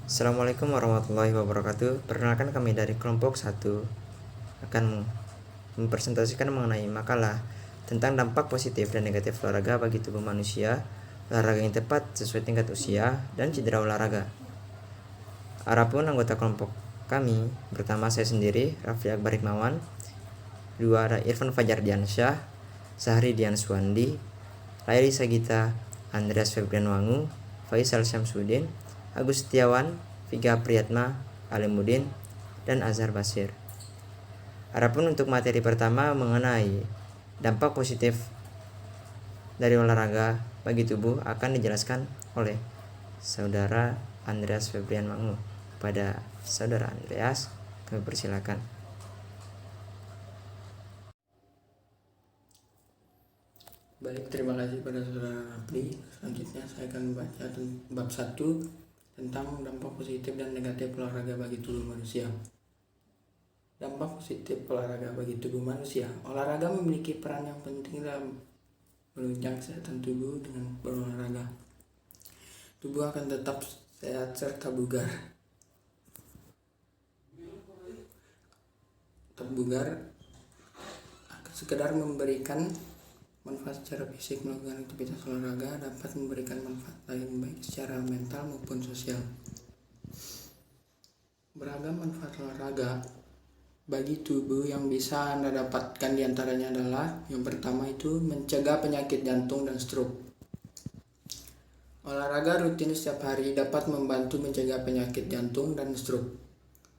Assalamualaikum warahmatullahi wabarakatuh. Perkenalkan, kami dari kelompok 1 akan mempresentasikan mengenai makalah tentang dampak positif dan negatif olahraga bagi tubuh manusia, olahraga yang tepat sesuai tingkat usia, dan cedera olahraga. Adapun anggota kelompok kami, pertama saya sendiri, Raffi Akbar Hikmawan, dua ada Irfan Fajar Diansyah, Sahri Dian Suwandi, Laili Sagita, Andreas Febrian Wangu, Faisal Syamsuddin, Agus Setiawan, Viga Priyatma, Alimuddin, dan Azhar Basir. Adapun untuk materi pertama mengenai dampak positif dari olahraga bagi tubuh akan dijelaskan oleh Saudara Andreas Febrian Wangu. Pada Saudara Andreas, kami persilakan. Baik, terima kasih pada Saudara Rafli. Selanjutnya saya akan membaca bab 1 tentang dampak positif dan negatif olahraga bagi tubuh manusia. Dampak positif olahraga bagi tubuh manusia. Olahraga memiliki peran yang penting dalam menunjang kesehatan tubuh. Dengan berolahraga, tubuh akan tetap sehat serta bugar. Sekedar memberikan manfaat secara fisik, melakukan aktivitas olahraga dapat memberikan manfaat lain baik secara mental maupun sosial. Beragam manfaat olahraga bagi tubuh yang bisa Anda dapatkan diantaranya adalah yang pertama itu mencegah penyakit jantung dan stroke. Olahraga rutin setiap hari dapat membantu mencegah penyakit jantung dan stroke.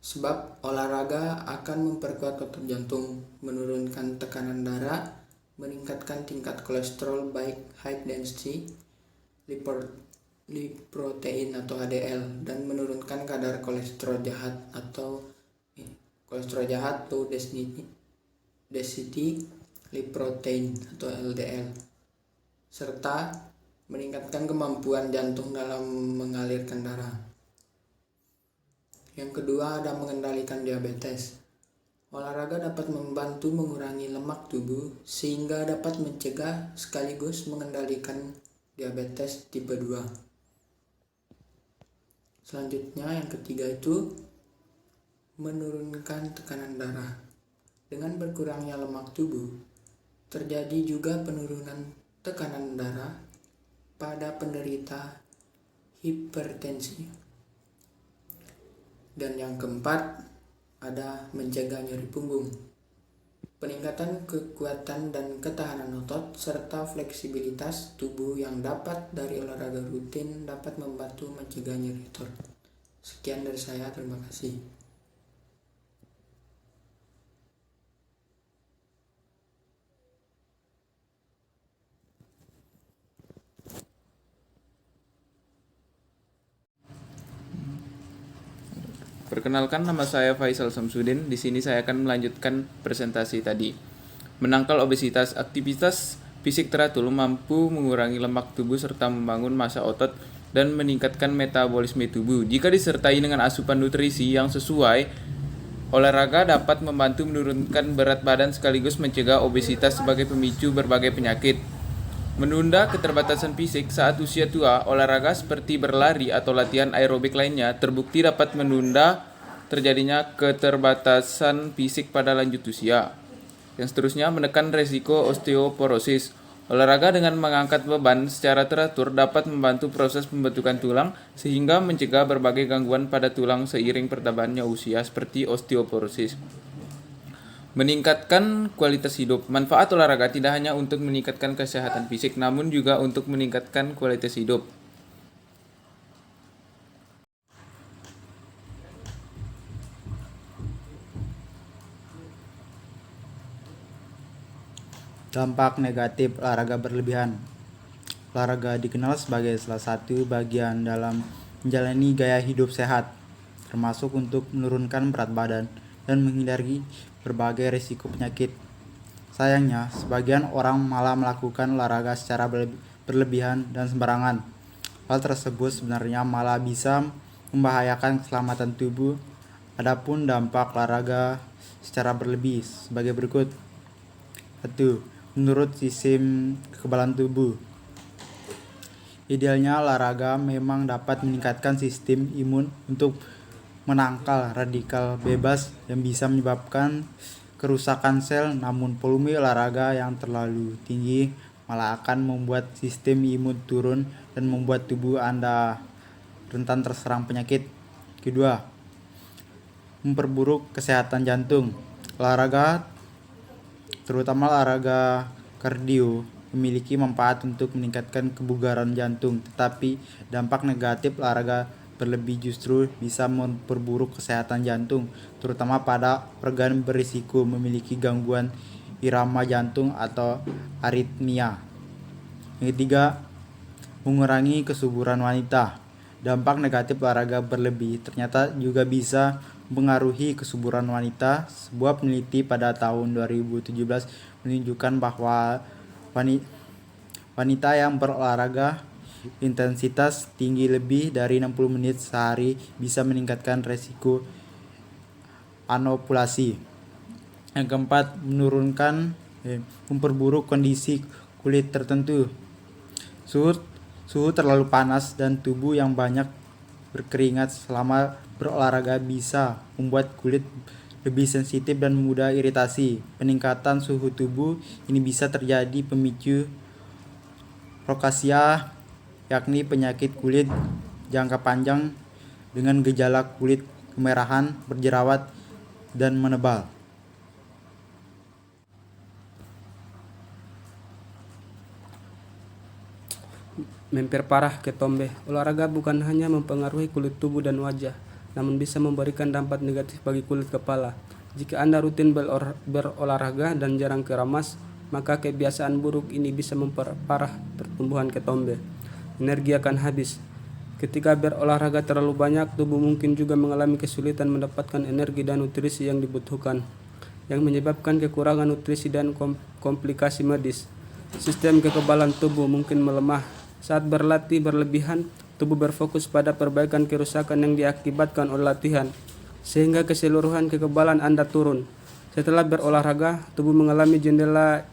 Sebab olahraga akan memperkuat otot jantung, menurunkan tekanan darah, meningkatkan tingkat kolesterol baik high density lipoprotein atau HDL, dan menurunkan kadar kolesterol jahat low density lipoprotein atau LDL, serta meningkatkan kemampuan jantung dalam mengalirkan darah. Yang kedua ada mengendalikan diabetes. Olahraga dapat membantu mengurangi lemak tubuh sehingga dapat mencegah sekaligus mengendalikan diabetes tipe 2. Selanjutnya yang ketiga itu menurunkan tekanan darah. Dengan berkurangnya lemak tubuh, terjadi juga penurunan tekanan darah pada penderita hipertensi. Dan yang keempat ada mencegah nyeri punggung. Peningkatan kekuatan dan ketahanan otot serta fleksibilitas tubuh yang dapat dari olahraga rutin dapat membantu mencegah nyeri otot. Sekian dari saya, terima kasih. Perkenalkan, nama saya Faisal Syamsuddin. Di sini saya akan melanjutkan presentasi tadi. Menangkal obesitas. Aktivitas fisik teratur mampu mengurangi lemak tubuh serta membangun massa otot dan meningkatkan metabolisme tubuh. Jika disertai dengan asupan nutrisi yang sesuai, olahraga dapat membantu menurunkan berat badan sekaligus mencegah obesitas sebagai pemicu berbagai penyakit. Menunda keterbatasan fisik saat usia tua. Olahraga seperti berlari atau latihan aerobik lainnya terbukti dapat menunda terjadinya keterbatasan fisik pada lanjut usia. Yang seterusnya, menekan resiko osteoporosis. Olahraga dengan mengangkat beban secara teratur dapat membantu proses pembentukan tulang sehingga mencegah berbagai gangguan pada tulang seiring pertambahannya usia seperti osteoporosis. Meningkatkan kualitas hidup. Manfaat olahraga tidak hanya untuk meningkatkan kesehatan fisik, namun juga untuk meningkatkan kualitas hidup. Dampak negatif olahraga berlebihan. Olahraga dikenal sebagai salah satu bagian dalam menjalani gaya hidup sehat, termasuk untuk menurunkan berat badan dan menghindari berbagai risiko penyakit. Sayangnya, sebagian orang malah melakukan olahraga secara berlebihan dan sembarangan. Hal tersebut sebenarnya malah bisa membahayakan keselamatan tubuh. Adapun dampak olahraga secara berlebih sebagai berikut. 1. Menurut sistem kekebalan tubuh. Idealnya olahraga memang dapat meningkatkan sistem imun untuk menangkal radikal bebas yang bisa menyebabkan kerusakan sel, namun volume olahraga yang terlalu tinggi malah akan membuat sistem imun turun dan membuat tubuh Anda rentan terserang penyakit. Kedua, memperburuk kesehatan jantung. Olahraga, terutama olahraga kardio, memiliki manfaat untuk meningkatkan kebugaran jantung, tetapi dampak negatif olahraga berlebih justru bisa memperburuk kesehatan jantung, terutama pada organ berisiko memiliki gangguan irama jantung atau aritmia. Yang ketiga, mengurangi kesuburan wanita. Dampak negatif olahraga berlebih ternyata juga bisa mempengaruhi kesuburan wanita. Sebuah peneliti pada tahun 2017 menunjukkan bahwa wanita yang berolahraga intensitas tinggi lebih dari 60 menit sehari bisa meningkatkan resiko anovulasi. Yang keempat, memperburuk kondisi kulit tertentu. Suhu terlalu panas dan tubuh yang banyak berkeringat selama berolahraga bisa membuat kulit lebih sensitif dan mudah iritasi. Peningkatan suhu tubuh ini bisa terjadi pemicu rosacea, yakni penyakit kulit jangka panjang dengan gejala kulit kemerahan, berjerawat, dan menebal. Memperparah ketombe. Olahraga bukan hanya mempengaruhi kulit tubuh dan wajah, namun bisa memberikan dampak negatif bagi kulit kepala. Jika Anda rutin berolahraga dan jarang keramas, maka kebiasaan buruk ini bisa memperparah pertumbuhan ketombe. Energi akan habis. Ketika berolahraga terlalu banyak, tubuh mungkin juga mengalami kesulitan mendapatkan energi dan nutrisi yang dibutuhkan, yang menyebabkan kekurangan nutrisi dan komplikasi medis. Sistem kekebalan tubuh mungkin melemah. Saat berlatih berlebihan, tubuh berfokus pada perbaikan kerusakan yang diakibatkan oleh latihan, sehingga keseluruhan kekebalan Anda turun. Setelah berolahraga, tubuh mengalami jendela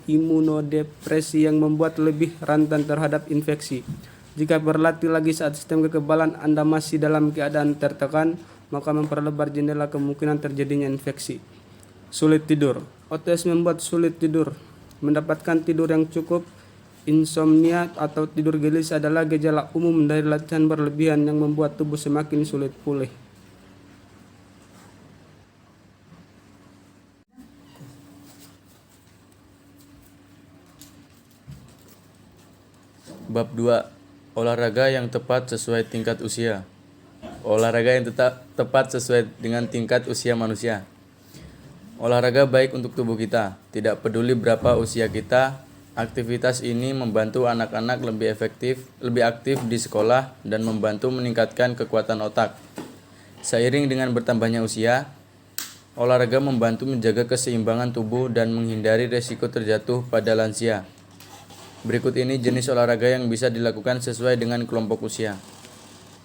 imunodepresi yang membuat lebih rentan terhadap infeksi. Jika berlatih lagi saat sistem kekebalan Anda masih dalam keadaan tertekan, maka memperlebar jendela kemungkinan terjadinya infeksi. Sulit tidur. OTS membuat sulit tidur. Mendapatkan tidur yang cukup, insomnia atau tidur gelisah adalah gejala umum dari latihan berlebihan yang membuat tubuh semakin sulit pulih. Bab 2. Olahraga yang tepat sesuai tingkat usia. Olahraga yang tepat sesuai dengan tingkat usia manusia. Olahraga baik untuk tubuh kita. Tidak peduli berapa usia kita, aktivitas ini membantu anak-anak lebih aktif di sekolah dan membantu meningkatkan kekuatan otak. Seiring dengan bertambahnya usia, olahraga membantu menjaga keseimbangan tubuh dan menghindari resiko terjatuh pada lansia. Berikut ini jenis olahraga yang bisa dilakukan sesuai dengan kelompok usia.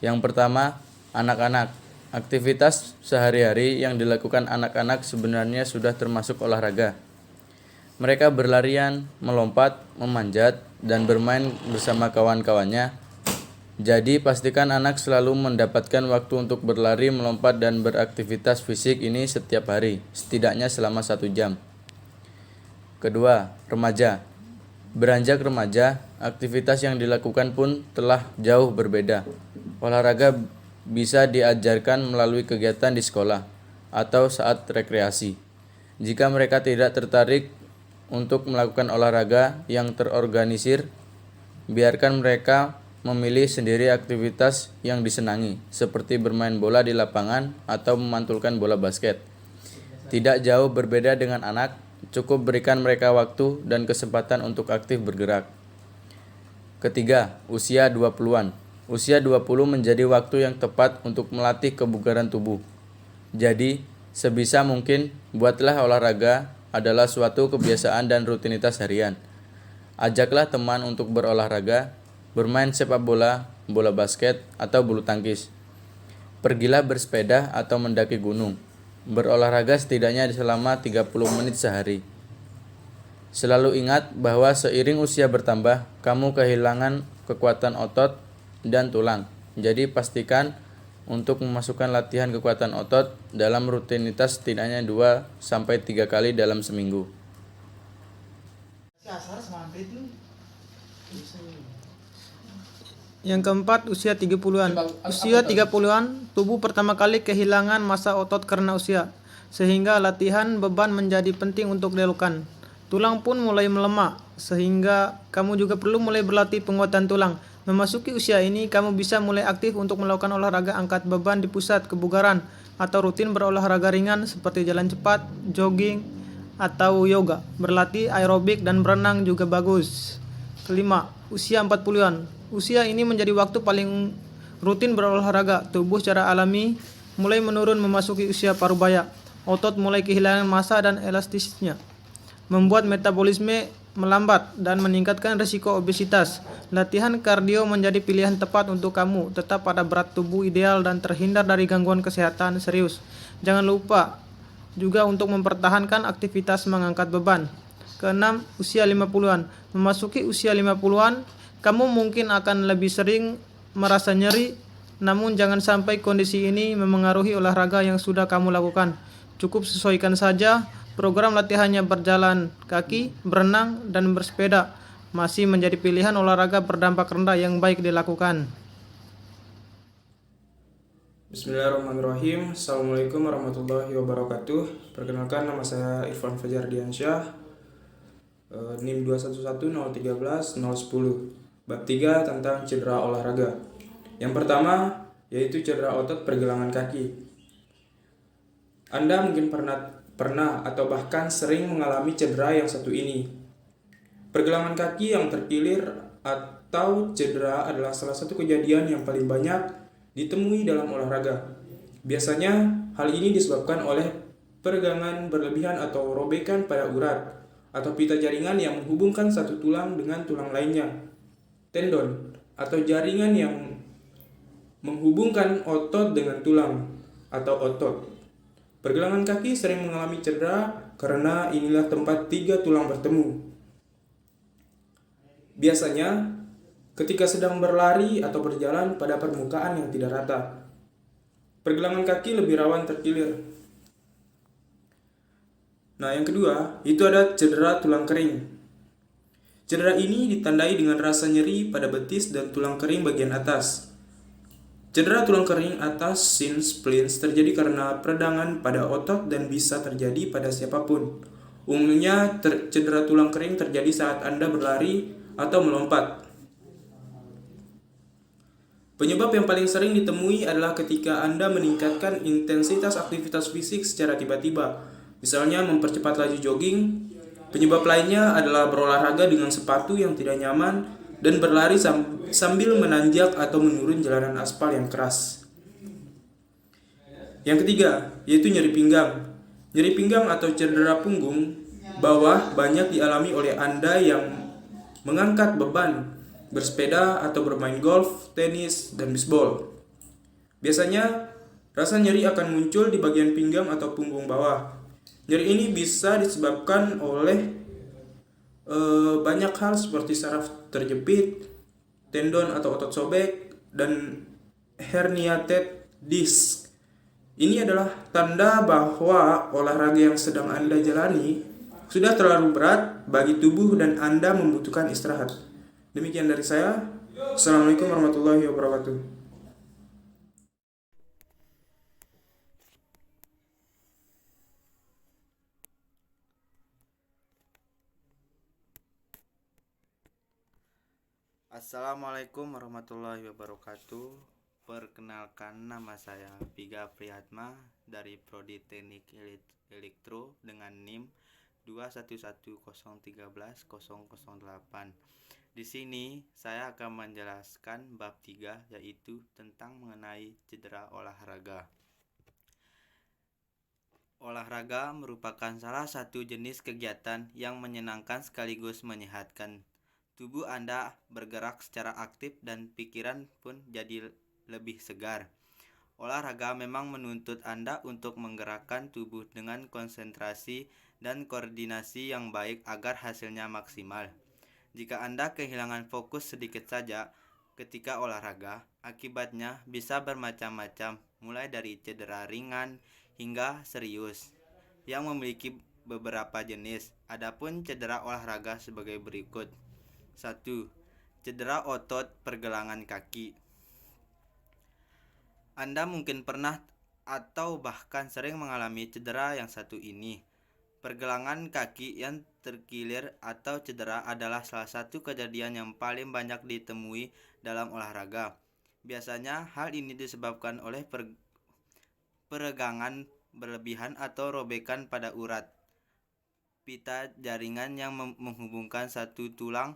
Yang pertama, anak-anak. Aktivitas sehari-hari yang dilakukan anak-anak sebenarnya sudah termasuk olahraga. Mereka berlarian, melompat, memanjat, dan bermain bersama kawan-kawannya. Jadi pastikan anak selalu mendapatkan waktu untuk berlari, melompat, dan beraktivitas fisik ini setiap hari, setidaknya selama 1 jam. Kedua, remaja. Beranjak remaja, aktivitas yang dilakukan pun telah jauh berbeda. Olahraga bisa diajarkan melalui kegiatan di sekolah atau saat rekreasi. Jika mereka tidak tertarik untuk melakukan olahraga yang terorganisir, biarkan mereka memilih sendiri aktivitas yang disenangi, seperti bermain bola di lapangan atau memantulkan bola basket. Tidak jauh berbeda dengan anak, cukup berikan mereka waktu dan kesempatan untuk aktif bergerak. Ketiga, usia 20-an. Usia 20 menjadi waktu yang tepat untuk melatih kebugaran tubuh. Jadi, sebisa mungkin buatlah olahraga adalah suatu kebiasaan dan rutinitas harian. Ajaklah teman untuk berolahraga, bermain sepak bola, bola basket, atau bulu tangkis. Pergilah bersepeda atau mendaki gunung. Berolahraga setidaknya selama 30 menit sehari. Selalu ingat bahwa seiring usia bertambah, kamu kehilangan kekuatan otot dan tulang. Jadi pastikan untuk memasukkan latihan kekuatan otot dalam rutinitas setidaknya 2-3 kali dalam seminggu. Yang keempat, usia 30-an. Usia 30-an, tubuh pertama kali kehilangan massa otot karena usia, sehingga latihan beban menjadi penting untuk dilakukan. Tulang pun mulai melemah, sehingga kamu juga perlu mulai berlatih penguatan tulang. Memasuki usia ini, kamu bisa mulai aktif untuk melakukan olahraga angkat beban di pusat kebugaran, atau rutin berolahraga ringan seperti jalan cepat, jogging, atau yoga. Berlatih aerobik dan berenang juga bagus. Kelima, usia 40-an. Usia ini menjadi waktu paling rutin berolahraga. Tubuh secara alami mulai menurun memasuki usia parubaya. Otot mulai kehilangan massa dan elastisnya, membuat metabolisme melambat dan meningkatkan risiko obesitas. Latihan kardio menjadi pilihan tepat untuk kamu tetap pada berat tubuh ideal dan terhindar dari gangguan kesehatan serius. Jangan lupa juga untuk mempertahankan aktivitas mengangkat beban. Keenam, usia 50-an. Memasuki usia 50-an, kamu mungkin akan lebih sering merasa nyeri, namun jangan sampai kondisi ini memengaruhi olahraga yang sudah kamu lakukan. Cukup sesuaikan saja program latihannya. Berjalan kaki, berenang, dan bersepeda masih menjadi pilihan olahraga berdampak rendah yang baik dilakukan. Bismillahirrahmanirrahim. Assalamualaikum warahmatullahi wabarakatuh. Perkenalkan, nama saya Irfan Fajar Diansyah, NIM 211013010, bab 3 tentang cedera olahraga. Yang pertama yaitu cedera otot pergelangan kaki. Anda mungkin pernah atau bahkan sering mengalami cedera yang satu ini. Pergelangan kaki yang terkilir atau cedera adalah salah satu kejadian yang paling banyak ditemui dalam olahraga. Biasanya hal ini disebabkan oleh peregangan berlebihan atau robekan pada urat atau pita jaringan yang menghubungkan satu tulang dengan tulang lainnya, tendon, atau jaringan yang menghubungkan otot dengan tulang atau otot. Pergelangan kaki sering mengalami cedera karena inilah tempat 3 tulang bertemu. Biasanya ketika sedang berlari atau berjalan pada permukaan yang tidak rata, pergelangan kaki lebih rawan terkilir. Nah, yang kedua, itu ada cedera tulang kering. Cedera ini ditandai dengan rasa nyeri pada betis dan tulang kering bagian atas. Cedera tulang kering atas shin splints terjadi karena peradangan pada otot dan bisa terjadi pada siapapun. Umumnya cedera tulang kering terjadi saat Anda berlari atau melompat. Penyebab yang paling sering ditemui adalah ketika Anda meningkatkan intensitas aktivitas fisik secara tiba-tiba, misalnya mempercepat laju jogging. Penyebab lainnya adalah berolahraga dengan sepatu yang tidak nyaman dan berlari sambil menanjak atau menurun jalanan aspal yang keras. Yang ketiga, yaitu nyeri pinggang. Nyeri pinggang atau cedera punggung bawah banyak dialami oleh Anda yang mengangkat beban, bersepeda atau bermain golf, tenis, dan bisbol. Biasanya, rasa nyeri akan muncul di bagian pinggang atau punggung bawah. Nyeri ini bisa disebabkan oleh banyak hal seperti saraf terjepit, tendon atau otot sobek, dan herniated disc. Ini adalah tanda bahwa olahraga yang sedang Anda jalani sudah terlalu berat bagi tubuh dan Anda membutuhkan istirahat. Demikian dari saya. Assalamualaikum warahmatullahi wabarakatuh. Assalamualaikum warahmatullahi wabarakatuh. Perkenalkan, nama saya Viga Prihatma dari Prodi Teknik Elektro dengan NIM 211013008. Di sini saya akan menjelaskan bab 3, yaitu tentang mengenai cedera olahraga. Olahraga merupakan salah satu jenis kegiatan yang menyenangkan sekaligus menyehatkan. Tubuh Anda bergerak secara aktif dan pikiran pun jadi lebih segar. Olahraga memang menuntut Anda untuk menggerakkan tubuh dengan konsentrasi dan koordinasi yang baik agar hasilnya maksimal. Jika Anda kehilangan fokus sedikit saja ketika olahraga, akibatnya bisa bermacam-macam, mulai dari cedera ringan hingga serius, yang memiliki beberapa jenis. Adapun cedera olahraga sebagai berikut. 1. Cedera otot pergelangan kaki. Anda mungkin pernah atau bahkan sering mengalami cedera yang satu ini. Pergelangan kaki yang terkilir atau cedera adalah salah satu kejadian yang paling banyak ditemui dalam olahraga. Biasanya hal ini disebabkan oleh peregangan berlebihan atau robekan pada urat pita jaringan yang menghubungkan satu tulang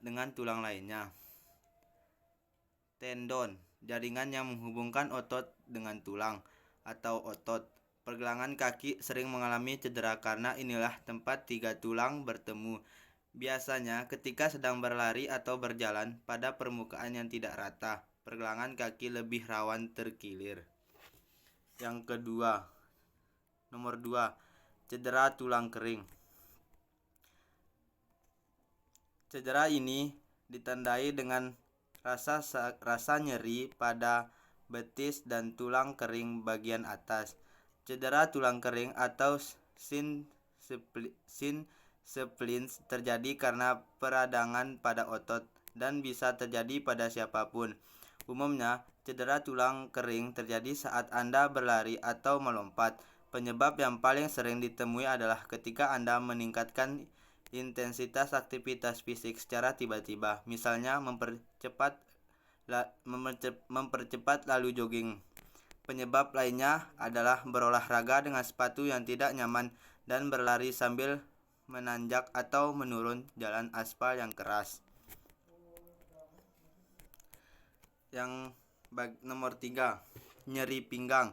dengan tulang lainnya. Tendon, jaringan yang menghubungkan otot dengan tulang atau otot. Pergelangan kaki sering mengalami cedera karena inilah tempat tiga tulang bertemu. Biasanya ketika sedang berlari atau berjalan pada permukaan yang tidak rata, pergelangan kaki lebih rawan terkilir. Yang kedua, nomor 2, cedera tulang kering. Cedera ini ditandai dengan rasa nyeri pada betis dan tulang kering bagian atas. Cedera tulang kering atau shin splints terjadi karena peradangan pada otot dan bisa terjadi pada siapapun. Umumnya, cedera tulang kering terjadi saat Anda berlari atau melompat. Penyebab yang paling sering ditemui adalah ketika Anda meningkatkan intensitas aktivitas fisik secara tiba-tiba, misalnya mempercepat lalu jogging. Penyebab lainnya adalah berolahraga dengan sepatu yang tidak nyaman dan berlari sambil menanjak atau menurun jalan aspal yang keras. Yang nomor 3, nyeri pinggang.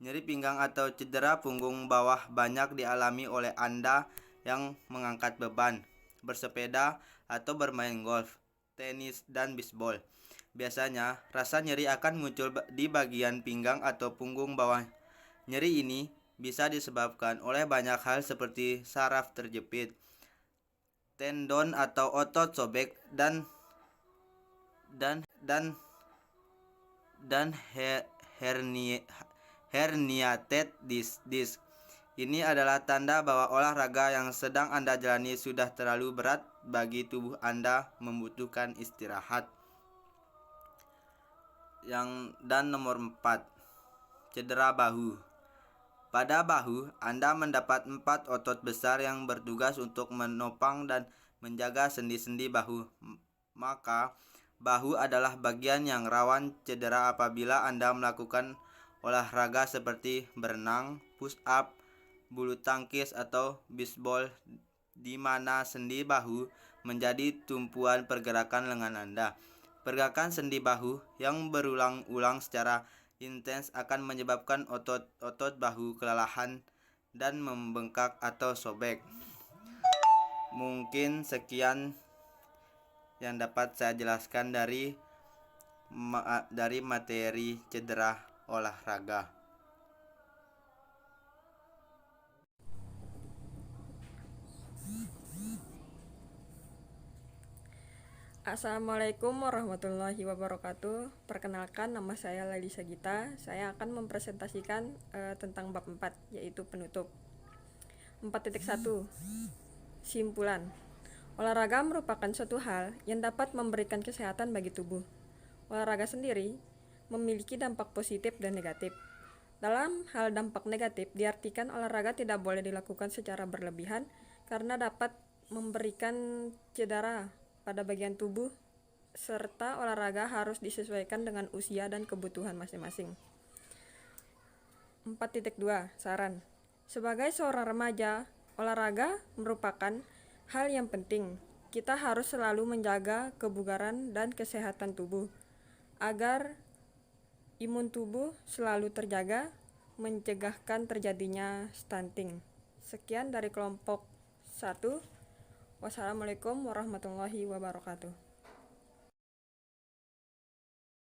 Nyeri pinggang atau cedera punggung bawah banyak dialami oleh Anda yang mengangkat beban, bersepeda, atau bermain golf, tenis, dan bisbol. Biasanya, rasa nyeri akan muncul di bagian pinggang atau punggung bawah. Nyeri ini bisa disebabkan oleh banyak hal seperti saraf terjepit, tendon atau otot sobek, dan herniated disc. Ini adalah tanda bahwa olahraga yang sedang Anda jalani sudah terlalu berat bagi tubuh Anda, membutuhkan istirahat. Dan nomor 4, cedera bahu. Pada bahu, Anda mendapat 4 otot besar yang bertugas untuk menopang dan menjaga sendi-sendi bahu. Maka, bahu adalah bagian yang rawan cedera apabila Anda melakukan olahraga seperti berenang, push up, bulu tangkis, atau bisbol, di mana sendi bahu menjadi tumpuan pergerakan lengan Anda. Pergerakan sendi bahu yang berulang-ulang secara intens akan menyebabkan otot bahu kelelahan dan membengkak atau sobek. Mungkin sekian yang dapat saya jelaskan dari materi cedera olahraga. Assalamualaikum warahmatullahi wabarakatuh. Perkenalkan, nama saya Lalisa Gita. Saya akan mempresentasikan tentang bab 4, yaitu penutup. 4.1 Simpulan. Olahraga merupakan suatu hal yang dapat memberikan kesehatan bagi tubuh. Olahraga sendiri memiliki dampak positif dan negatif. Dalam hal dampak negatif, diartikan olahraga tidak boleh dilakukan secara berlebihan karena dapat memberikan cedera pada bagian tubuh, serta olahraga harus disesuaikan dengan usia dan kebutuhan masing-masing. 4.2 Saran. Sebagai seorang remaja, olahraga merupakan hal yang penting. Kita harus selalu menjaga kebugaran dan kesehatan tubuh agar imun tubuh selalu terjaga, mencegahkan terjadinya stunting. Sekian dari kelompok 1. Wassalamualaikum warahmatullahi wabarakatuh.